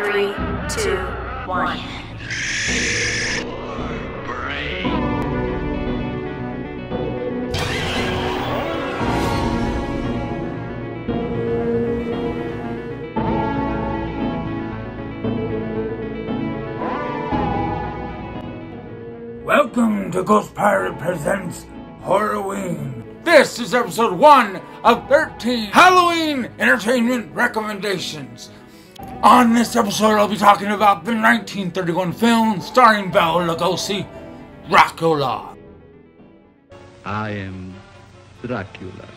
3, 2, 1. Welcome to Ghost Pirate Presents Horrorween. This is episode 1 of 13 Halloween Entertainment Recommendations. On this episode, I'll be talking about the 1931 film starring Bela Lugosi, Dracula. I am Dracula.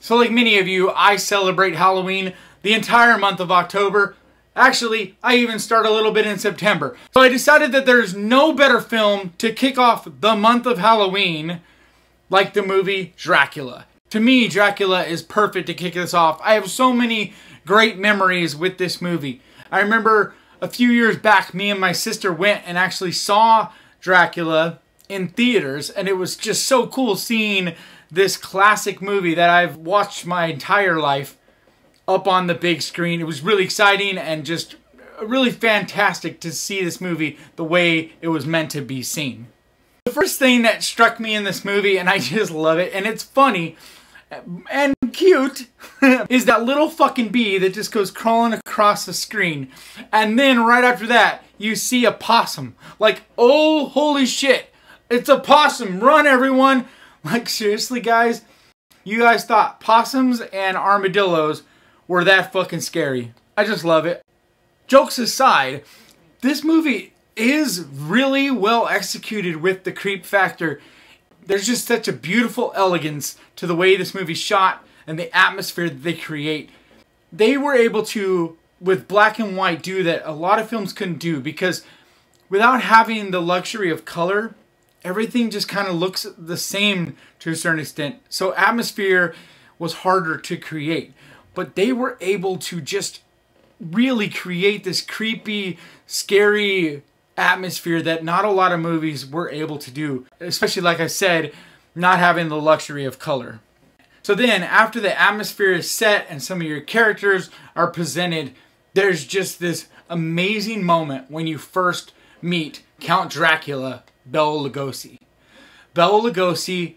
So like many of you, I celebrate Halloween the entire month of October. Actually, I even start a little bit in September. So I decided that there's no better film to kick off the month of Halloween like the movie Dracula. To me, Dracula is perfect to kick this off. I have so many great memories with this movie. I remember a few years back, me and my sister went and actually saw Dracula in theaters, and it was just so cool seeing this classic movie that I've watched my entire life up on the big screen. It was really exciting and just really fantastic to see this movie the way it was meant to be seen. The first thing that struck me in this movie, and I just love it, and it's funny and cute, is that little fucking bee that just goes crawling across the screen. And then right after that, you see a possum. Like, oh, holy shit, it's a possum. Run, everyone. Like, seriously, guys? You guys thought possums and armadillos were that fucking scary. I just love it. Jokes aside, this movie is really well executed with the creep factor. There's just such a beautiful elegance to the way this movie's shot and the atmosphere that they create. They were able to, with black and white, do that a lot of films couldn't do, because without having the luxury of color, everything just kind of looks the same to a certain extent. So atmosphere was harder to create. But they were able to just really create this creepy, scary atmosphere that not a lot of movies were able to do. Especially, like I said, not having the luxury of color. So then, after the atmosphere is set and some of your characters are presented, there's just this amazing moment when you first meet Count Dracula, Bela Lugosi. Bela Lugosi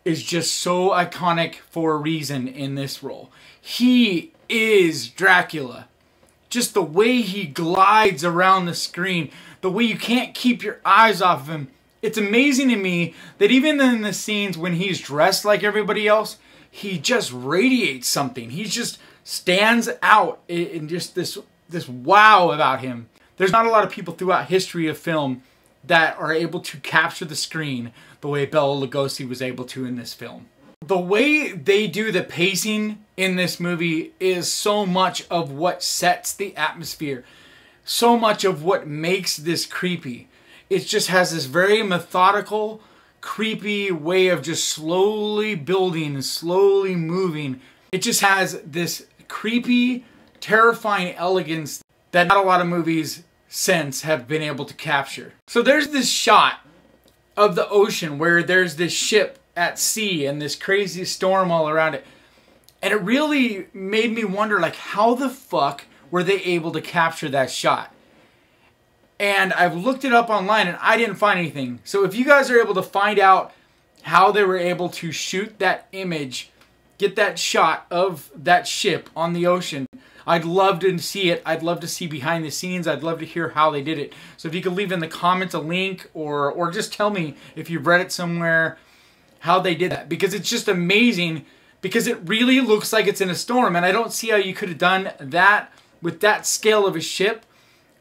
is just so iconic for a reason in this role. He is Dracula. Just the way he glides around the screen, the way you can't keep your eyes off of him. It's amazing to me that even in the scenes when he's dressed like everybody else, he just radiates something. He just stands out in just this wow about him. There's not a lot of people throughout history of film that are able to capture the screen the way Bela Lugosi was able to in this film. The way they do the pacing in this movie is so much of what sets the atmosphere. So much of what makes this creepy. It just has this very methodical, creepy way of just slowly building and slowly moving. It just has this creepy, terrifying elegance that not a lot of movies since have been able to capture. So there's this shot of the ocean where there's this ship at sea and this crazy storm all around it. And it really made me wonder, like, how the fuck were they able to capture that shot? And I've looked it up online and I didn't find anything. So if you guys are able to find out how they were able to shoot that image, get that shot of that ship on the ocean, I'd love to see it. I'd love to see behind the scenes. I'd love to hear how they did it. So if you could leave in the comments a link or just tell me if you've read it somewhere how they did that. Because it's just amazing, because it really looks like it's in a storm. And I don't see how you could have done that with that scale of a ship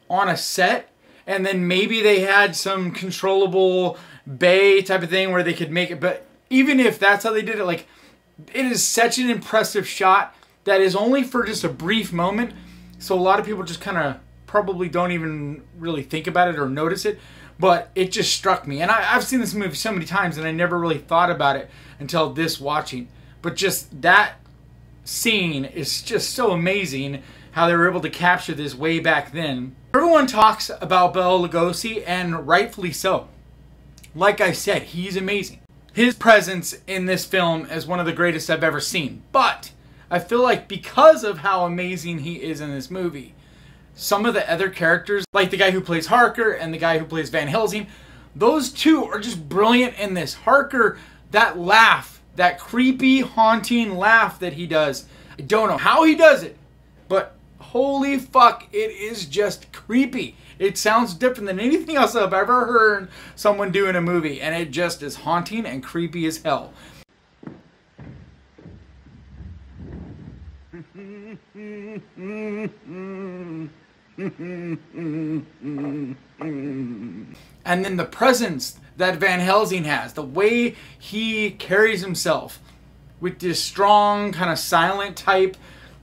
on a set. And then maybe they had some controllable bay type of thing where they could make it. But even if that's how they did it, like, it is such an impressive shot that is only for just a brief moment. So a lot of people just kind of probably don't even really think about it or notice it. But it just struck me. And I've seen this movie so many times and I never really thought about it until this watching. But just that scene is just so amazing how they were able to capture this way back then. Everyone talks about Bela Lugosi, and rightfully so. Like I said, he's amazing. His presence in this film is one of the greatest I've ever seen. But I feel like because of how amazing he is in this movie, some of the other characters, like the guy who plays Harker and the guy who plays Van Helsing, those two are just brilliant in this. Harker, that laugh, that creepy, haunting laugh that he does. I don't know how he does it, but holy fuck, it is just creepy. It sounds different than anything else I've ever heard someone do in a movie, and it just is haunting and creepy as hell. And then the presence that Van Helsing has, the way he carries himself with this strong, kind of silent type,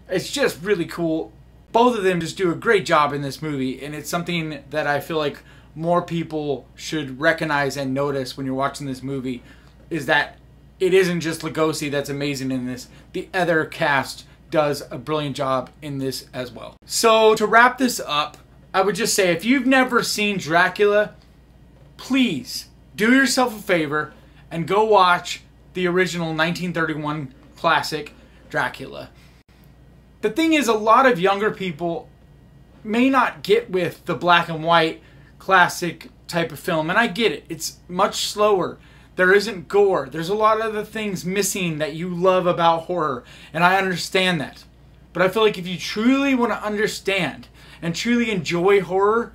it's just really cool. Both of them just do a great job in this movie, and it's something that I feel like more people should recognize and notice when you're watching this movie, is that it isn't just Lugosi that's amazing in this. The other cast does a brilliant job in this as well. So to wrap this up, I would just say, if you've never seen Dracula, please do yourself a favor and go watch the original 1931 classic Dracula. The thing is, a lot of younger people may not get with the black and white classic type of film, and I get it. It's much slower. There isn't gore. There's a lot of the things missing that you love about horror, and I understand that. But I feel like if you truly want to understand and truly enjoy horror,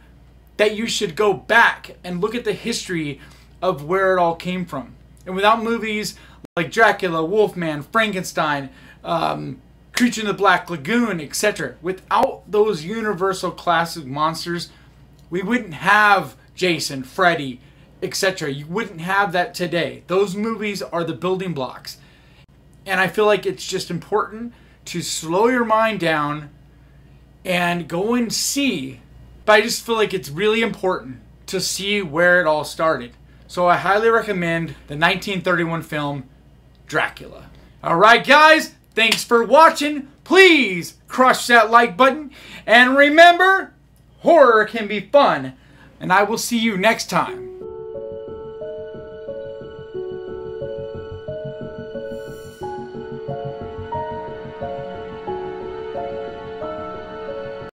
that you should go back and look at the history of where it all came from. And without movies like Dracula, Wolfman, Frankenstein, Creature in the Black Lagoon, etc., without those universal classic monsters, we wouldn't have Jason, Freddy, etc. You wouldn't have that today. Those movies are the building blocks. And I feel like it's just important to slow your mind down and go and see. But I just feel like it's really important to see where it all started. So I highly recommend the 1931 film Dracula. Alright guys, thanks for watching. Please crush that like button. And remember, horror can be fun. And I will see you next time.